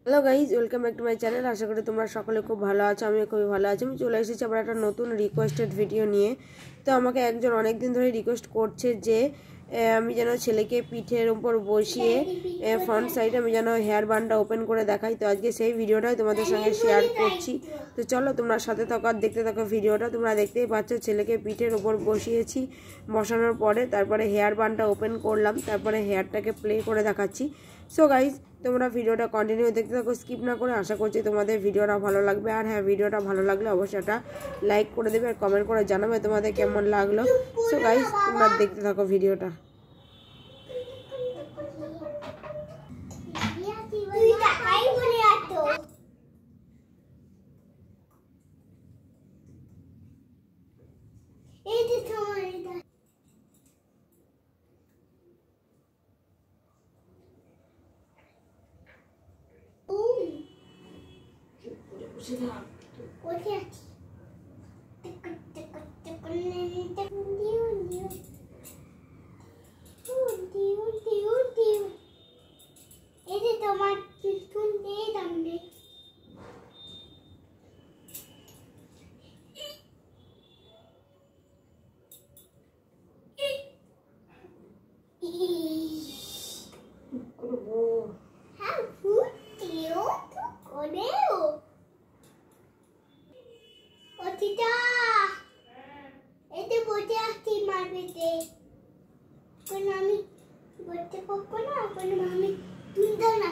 Hello guys, welcome back to my channel. আশা করি তোমরা সকলে খুব ভালো আছো। আমিও খুবই ভালো আছি। আমি চলে এসেছি আবার একটা নতুন রিকোয়েস্টেড ভিডিও নিয়ে। তো আমাকে একজন অনেক দিন ধরে রিকোয়েস্ট করছে যে আমি যেন ছেলেকে পিঠের উপর বসিয়ে ফ্রন্ট সাইডে আমি যেন হেয়ার বানটা ওপেন করে দেখাই। তো আজকে সেই ভিডিওটাই তোমাদের সঙ্গে শেয়ার করছি। তো চলো তোমরা সাথে থাকো আর দেখতে থাকো ভিডিওটা। তোমরা দেখতেই পাচ্ছ ছেলেকে পিঠের উপর বসিয়েছি। বসানোর পরে তারপরে হেয়ার বানটা ওপেন করলাম, তারপরে হেয়ারটাকে প্লে করে দেখাচ্ছি। সো গাইজ, তোমরা ভিডিওটা কন্টিনিউ দেখতে থাকো, স্কিপ না করে। আশা করছি তোমাদের ভিডিওটা ভালো লাগবে। আর হ্যাঁ, ভিডিওটা ভালো লাগলে অবশ্যই একটা লাইক করে দেবে আর কমেন্ট করে জানাবে তোমাদের কেমন লাগলো। সো গাইজ, তোমরা দেখতে থাকো ভিডিওটা। তোমার কিছু নেই দামনে আমি বলতে পারবো না, আমি তুলতে না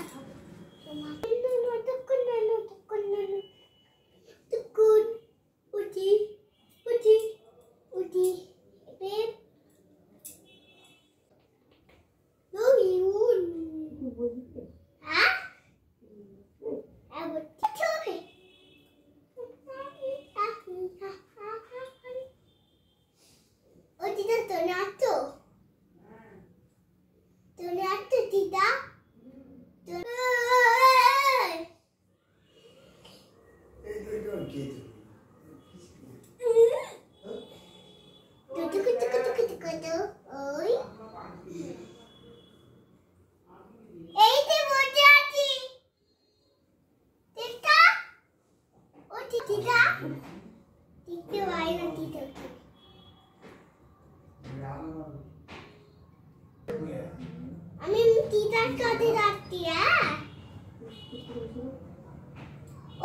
আমি টিটার কাছে যাচ্ছি।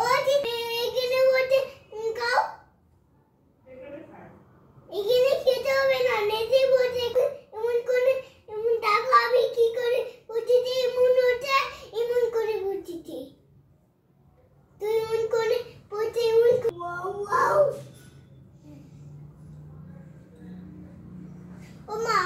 ও এখানে বসে খাও, এখানে খেতে হবে না, নেচে বসে এমন করে এমন টাকা আমি কি করে বসেছি, এমন হচ্ছে এমন করে বসেছি, তুই এমন করে বসে এমন ওয়াও। ও মা,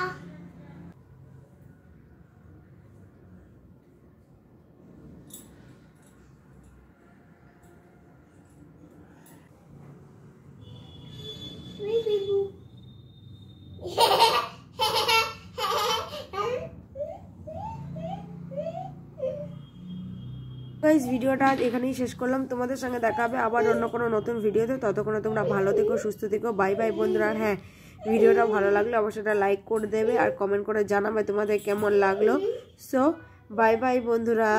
গাইজ, ভিডিওটা এখানেই শেষ করলাম। তোমাদের সঙ্গে দেখা হবে আবার অন্য কোনো নতুন ভিডিওতে। ততক্ষণে তোমরা ভালো থেকো, সুস্থ থেকো। বাই বাই বন্ধুরা। আর হ্যাঁ, ভিডিওটা ভালো লাগলে অবশ্যই একটা লাইক করে দেবে আর কমেন্ট করে জানাবে তোমাদের কেমন লাগলো। সো বাই বাই বন্ধুরা।